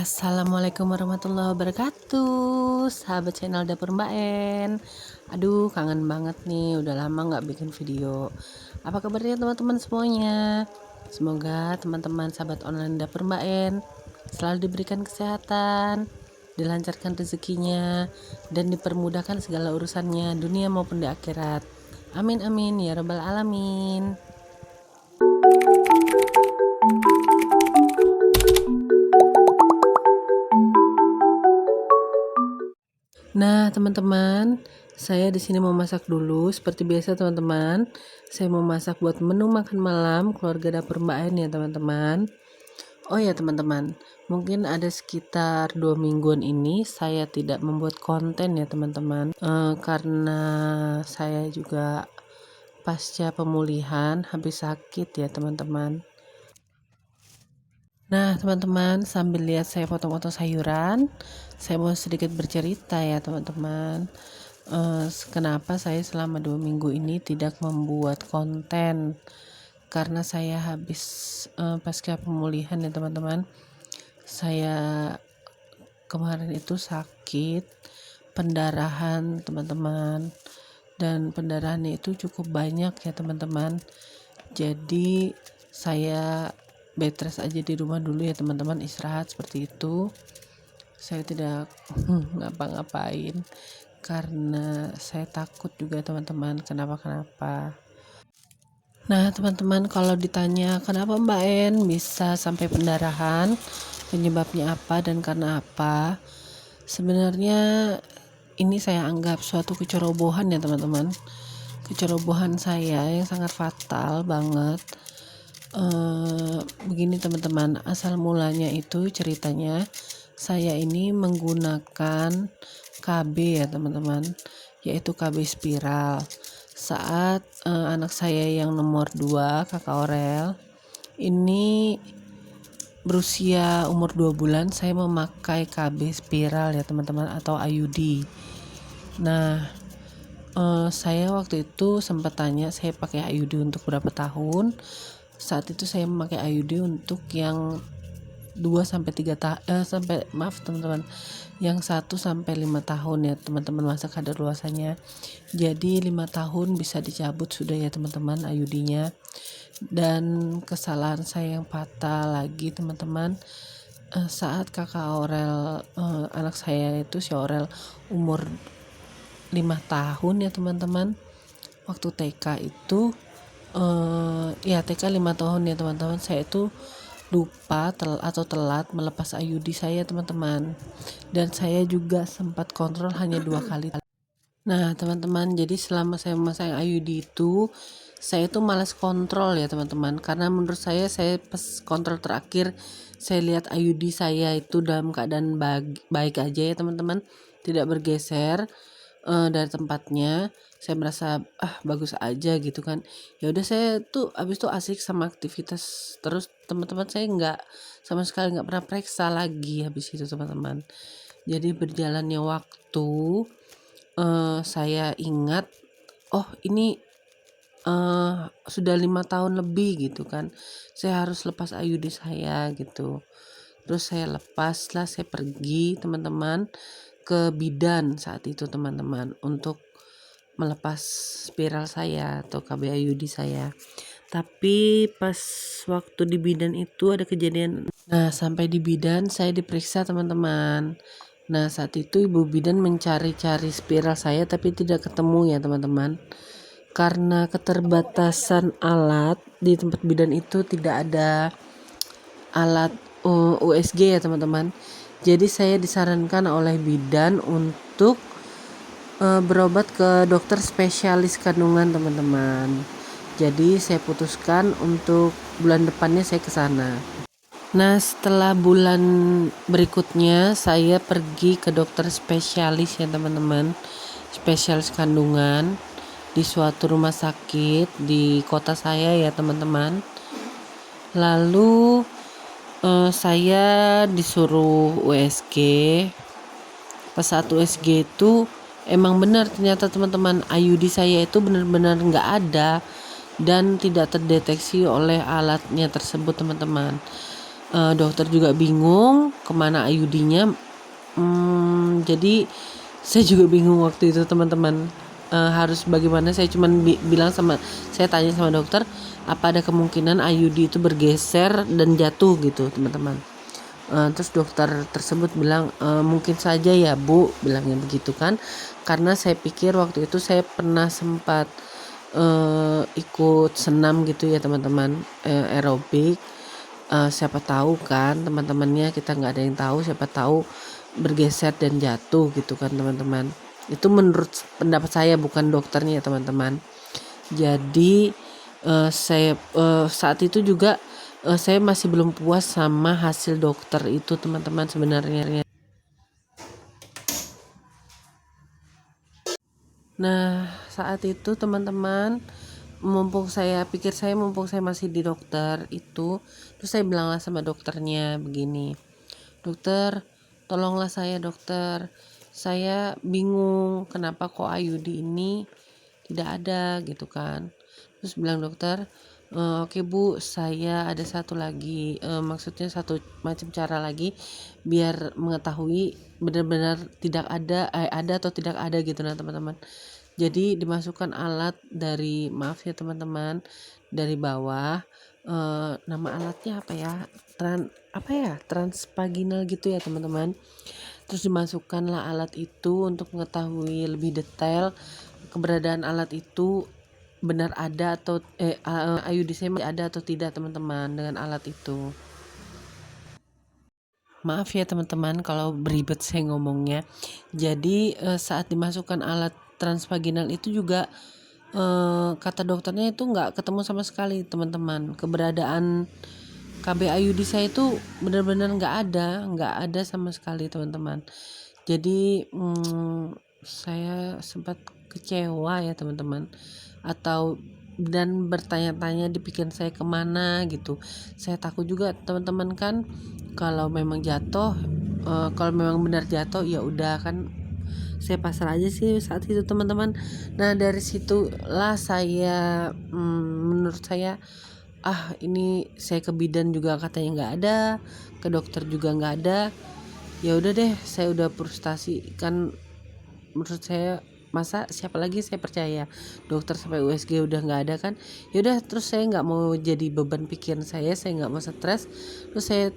Assalamualaikum warahmatullahi wabarakatuh, sahabat channel Dapur Mbak En. Aduh, kangen banget nih, udah lama nggak bikin video. Apa kabarnya teman-teman semuanya? Semoga teman-teman sahabat online Dapur Mbak En selalu diberikan kesehatan, dilancarkan rezekinya, dan dipermudahkan segala urusannya dunia maupun di akhirat. Amin amin ya rabbal alamin. Nah, teman-teman, saya di sini mau masak dulu. Seperti biasa, teman-teman, saya mau masak buat menu makan malam keluarga Dapur Mbak En ya, teman-teman. Oh ya, teman-teman, mungkin ada sekitar 2 mingguan ini saya tidak membuat konten ya, teman-teman. Karena saya juga pasca pemulihan habis sakit ya, teman-teman. Nah, teman-teman, sambil lihat saya potong-potong sayuran, saya mau sedikit bercerita ya, teman-teman. Kenapa saya selama 2 minggu ini tidak membuat konten? Karena saya habis pasca pemulihan ya, teman-teman. Saya kemarin itu sakit pendarahan, teman-teman, dan pendarahannya itu cukup banyak ya, teman-teman. Jadi saya bed rest aja di rumah dulu ya, teman-teman, istirahat seperti itu. Saya tidak ngapa-ngapain karena saya takut juga, teman-teman, kenapa-kenapa. Nah, teman-teman, kalau ditanya kenapa Mbak En bisa sampai pendarahan, penyebabnya apa dan karena apa, sebenarnya ini saya anggap suatu kecerobohan ya, teman-teman. Kecerobohan saya yang sangat fatal banget. Begini, teman-teman, asal mulanya itu ceritanya saya ini menggunakan KB ya, teman-teman, yaitu KB spiral. Saat anak saya yang nomor 2, Kakak Aurel, ini berusia umur 2 bulan, saya memakai KB spiral ya, teman-teman, atau IUD. Nah, saya waktu itu sempat tanya saya pakai IUD untuk berapa tahun. Saat itu saya memakai IUD untuk yang 2 sampai 3 teman-teman, yang 1 sampai 5 tahun ya, teman-teman, masa kadaluarsanya. Jadi 5 tahun bisa dicabut sudah ya, teman-teman, IUD-nya. Dan kesalahan saya yang fatal lagi, teman-teman, saat Kakak Aurel, anak saya itu si Aurel umur 5 tahun ya, teman-teman, waktu TK itu ya TK 5 tahun ya, teman-teman, saya itu lupa atau telat melepas IUD saya, teman-teman, dan saya juga sempat kontrol hanya 2 kali. Nah, teman-teman, jadi selama saya memasang IUD itu saya itu malas kontrol ya, teman-teman, karena menurut saya pas kontrol terakhir saya lihat IUD saya itu dalam keadaan baik aja ya, teman-teman, tidak bergeser dari tempatnya. Saya merasa bagus aja gitu kan. Ya udah, saya tuh abis itu asik sama aktivitas terus, teman-teman. Saya sama sekali nggak pernah periksa lagi habis itu, teman-teman. Jadi berjalannya waktu, saya ingat, oh ini sudah 5 tahun lebih gitu kan, saya harus lepas IUD saya gitu. Terus saya lepas lah, saya pergi, teman-teman, ke bidan saat itu, teman-teman, untuk melepas spiral saya atau KB IUD saya. Tapi pas waktu di bidan itu ada kejadian. Nah, sampai di bidan saya diperiksa, teman-teman. Nah, saat itu ibu bidan mencari-cari spiral saya tapi tidak ketemu ya, teman-teman. Karena keterbatasan alat di tempat bidan itu, tidak ada alat USG ya, teman-teman. Jadi saya disarankan oleh bidan untuk berobat ke dokter spesialis kandungan, teman-teman. Jadi saya putuskan untuk bulan depannya saya ke sana. Nah, setelah bulan berikutnya saya pergi ke dokter spesialis ya, teman-teman, spesialis kandungan di suatu rumah sakit di kota saya ya, teman-teman. Lalu saya disuruh USG. Pas saat USG itu emang benar ternyata, teman-teman, IUD saya itu benar-benar nggak ada dan tidak terdeteksi oleh alatnya tersebut, teman-teman. Dokter juga bingung kemana IUD-nya. Jadi saya juga bingung waktu itu teman-teman, harus bagaimana. Saya cuman bilang saya tanya sama dokter, apa ada kemungkinan IUD itu bergeser dan jatuh gitu teman-teman. Terus dokter tersebut bilang, mungkin saja ya Bu, bilangnya begitu kan. Karena saya pikir waktu itu saya pernah sempat ikut senam gitu ya teman-teman, aerobik. Siapa tahu kan teman-temannya, kita nggak ada yang tahu, siapa tahu bergeser dan jatuh gitu kan teman-teman. Itu menurut pendapat saya, bukan dokternya ya teman-teman. Jadi saat itu juga saya masih belum puas sama hasil dokter itu teman-teman sebenarnya. Nah, saat itu teman-teman, mumpung saya masih di dokter itu, terus saya bilanglah sama dokternya begini, "Dokter, tolonglah saya dokter. Saya bingung kenapa kok IUD ini tidak ada," gitu kan. Terus bilang dokter, "Oke Bu, saya ada satu lagi, maksudnya satu macam cara lagi biar mengetahui benar-benar ada atau tidak ada gitu nah teman-teman." Jadi dimasukkan alat dari, maaf ya teman-teman, dari bawah, nama alatnya apa ya? Transvaginal gitu ya teman-teman. Terus dimasukkanlah alat itu untuk mengetahui lebih detail keberadaan alat itu benar ada atau IUD saya masih ada atau tidak teman-teman dengan alat itu. Maaf ya teman-teman kalau beribet saya ngomongnya. Jadi saat dimasukkan alat transvaginal itu juga kata dokternya itu nggak ketemu sama sekali teman-teman. Keberadaan KB IUD saya itu benar-benar nggak ada sama sekali teman-teman. Jadi saya sempat kecewa ya teman-teman, atau dan bertanya-tanya di pikiran saya kemana gitu. Saya takut juga teman-teman kan, kalau memang jatuh, kalau memang benar jatuh ya udah kan, saya pasrah aja sih saat itu teman-teman. Nah dari situlah saya, menurut saya, ini saya ke bidan juga katanya nggak ada, ke dokter juga nggak ada. Ya udah deh, saya udah frustasi kan. Menurut saya, masa siapa lagi saya percaya, dokter sampai USG udah nggak ada kan. Ya udah, terus saya nggak mau jadi beban pikiran saya nggak mau stres. Terus saya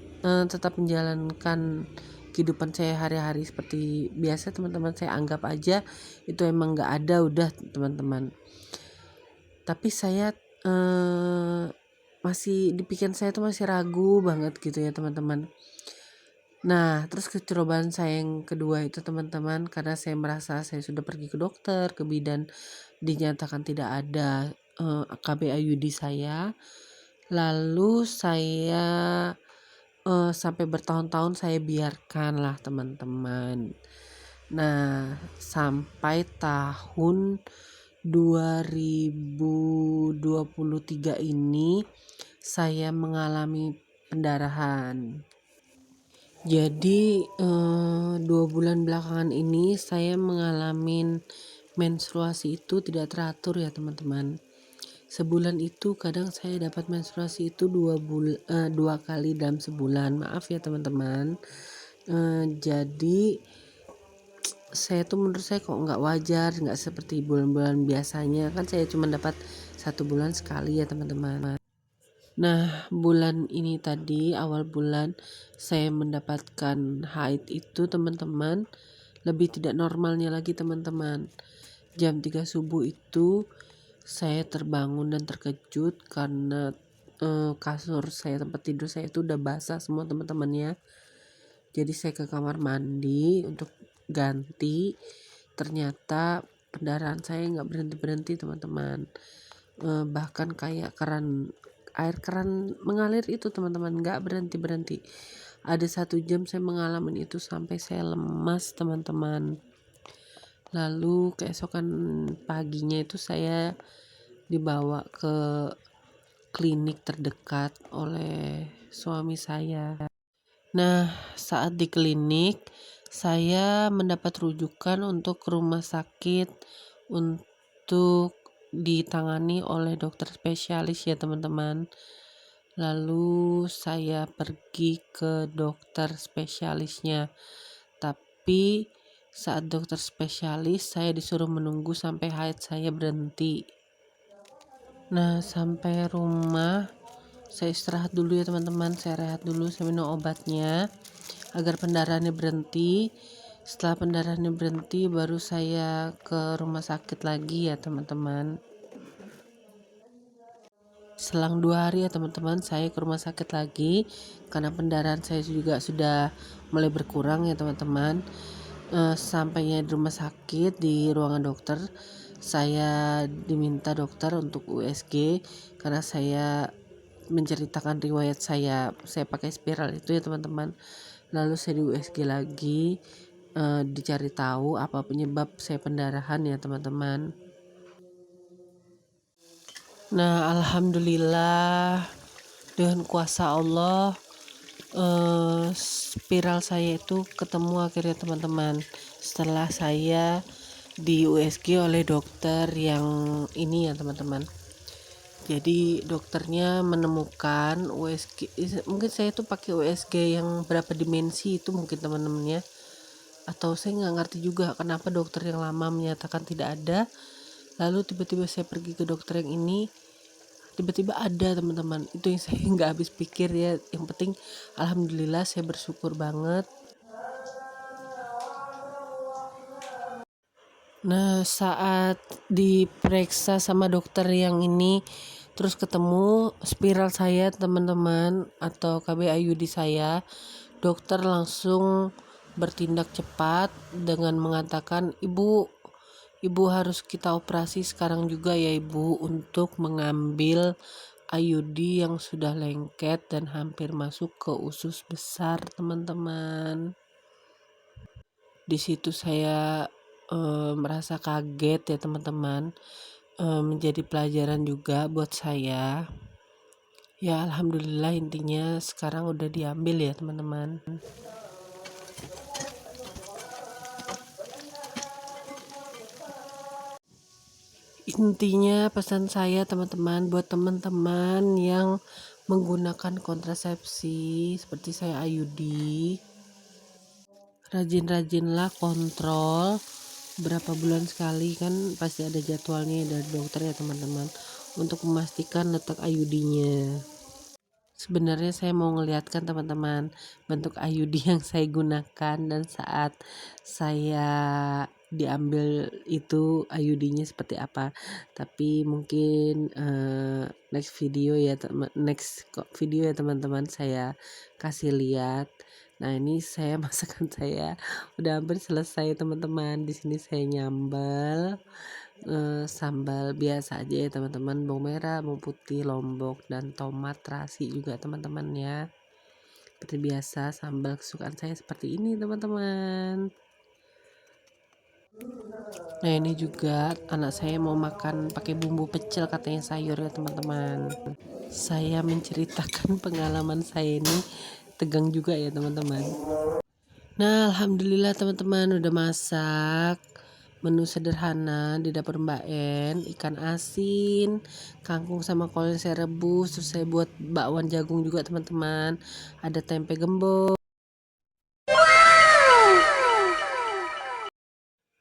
tetap menjalankan kehidupan saya hari-hari seperti biasa teman-teman. Saya anggap aja itu emang nggak ada udah teman-teman. Tapi saya masih di pikiran saya tuh masih ragu banget gitu ya teman-teman. Nah, terus kecobaan saya yang kedua itu teman-teman, karena saya merasa saya sudah pergi ke dokter, ke bidan, dinyatakan tidak ada KB IUD saya. Lalu saya sampai bertahun-tahun saya biarkan lah teman-teman. Nah, sampai tahun 2023 ini saya mengalami pendarahan. Jadi 2 bulan belakangan ini saya mengalami menstruasi itu tidak teratur ya teman-teman. Sebulan itu kadang saya dapat menstruasi itu 2 kali dalam sebulan. Maaf ya teman-teman. Jadi saya tuh, menurut saya kok nggak wajar, nggak seperti bulan-bulan biasanya. Kan saya cuma dapat 1 bulan sekali ya teman-teman. Nah, bulan ini tadi, awal bulan, saya mendapatkan haid itu teman-teman, lebih tidak normalnya lagi teman-teman. Jam 3 subuh itu saya terbangun dan terkejut karena kasur saya, tempat tidur saya itu udah basah semua teman-temannya. Jadi saya ke kamar mandi untuk ganti, ternyata pendarahan saya nggak berhenti-berhenti teman-teman. Bahkan kayak air keran mengalir itu teman-teman, nggak berhenti-berhenti. Ada 1 jam saya mengalami itu sampai saya lemas teman-teman. Lalu keesokan paginya itu saya dibawa ke klinik terdekat oleh suami saya. Nah, saat di klinik saya mendapat rujukan untuk ke rumah sakit untuk ditangani oleh dokter spesialis ya teman-teman. lalu saya pergi ke dokter spesialisnya. Tapi saat dokter spesialis saya disuruh menunggu sampai haid saya berhenti. Nah, sampai rumah saya istirahat dulu ya teman-teman, saya rehat dulu, saya minum obatnya agar pendarahannya berhenti. Setelah pendarahannya berhenti baru saya ke rumah sakit lagi ya teman-teman. Selang 2 hari ya teman-teman, saya ke rumah sakit lagi karena pendarahan saya juga sudah mulai berkurang ya teman-teman. Sampainya di rumah sakit, di ruangan dokter, saya diminta dokter untuk USG karena saya menceritakan riwayat saya pakai spiral itu ya teman-teman. Lalu saya di USG lagi, dicari tahu apa penyebab saya pendarahan ya teman-teman. Nah, alhamdulillah dengan kuasa Allah, spiral saya itu ketemu akhirnya teman-teman. Setelah saya di USG oleh dokter yang ini ya teman-teman. Jadi dokternya menemukan USG, mungkin saya tuh pakai USG yang berapa dimensi itu mungkin teman-temannya, atau saya nggak ngerti juga kenapa dokter yang lama menyatakan tidak ada, lalu tiba-tiba saya pergi ke dokter yang ini, tiba-tiba ada teman-teman. Itu yang saya nggak habis pikir ya. Yang penting alhamdulillah saya bersyukur banget. Nah, saat diperiksa sama dokter yang ini terus ketemu spiral saya teman-teman, atau KB IUD saya, dokter langsung bertindak cepat dengan mengatakan, ibu harus kita operasi sekarang juga ya ibu, untuk mengambil IUD yang sudah lengket dan hampir masuk ke usus besar teman-teman. Di situ saya merasa kaget ya teman-teman, menjadi pelajaran juga buat saya. Ya alhamdulillah, intinya sekarang udah diambil ya teman-teman. Intinya pesan saya teman-teman, buat teman-teman yang menggunakan kontrasepsi seperti saya IUD, rajin-rajinlah kontrol berapa bulan sekali, kan pasti ada jadwalnya dari dokter ya teman-teman, untuk memastikan letak IUD-nya. Sebenarnya saya mau ngeliatkan teman-teman bentuk IUD yang saya gunakan dan saat saya diambil itu IUD-nya seperti apa. Tapi mungkin next video ya teman-teman saya kasih lihat. Nah, ini saya masakan saya udah hampir selesai teman-teman. Di sini saya nyambal sambal biasa aja ya teman-teman, bawang merah, bawang putih, lombok, dan tomat terasi juga teman-teman ya. Seperti biasa sambal kesukaan saya seperti ini teman-teman. Nah, ini juga anak saya mau makan pakai bumbu pecel katanya, sayur ya teman-teman. Saya menceritakan pengalaman saya ini tegang juga ya teman-teman. Nah, alhamdulillah teman-teman udah masak menu sederhana di dapur Mbak En, ikan asin, kangkung sama kol yang saya rebus, terus saya buat bakwan jagung juga teman-teman, ada tempe gembok.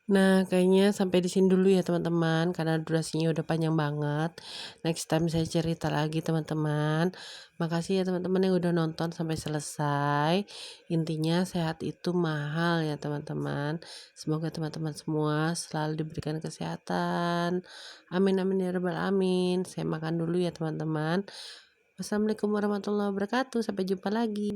Nah, kayaknya sampai di sini dulu ya teman-teman, karena durasinya udah panjang banget. Next time saya cerita lagi teman-teman. Makasih ya teman-teman yang udah nonton sampai selesai. Intinya sehat itu mahal ya teman-teman. Semoga teman-teman semua selalu diberikan kesehatan. Amin amin ya rabbal alamin. Saya makan dulu ya teman-teman. Wassalamualaikum warahmatullahi wabarakatuh. Sampai jumpa lagi.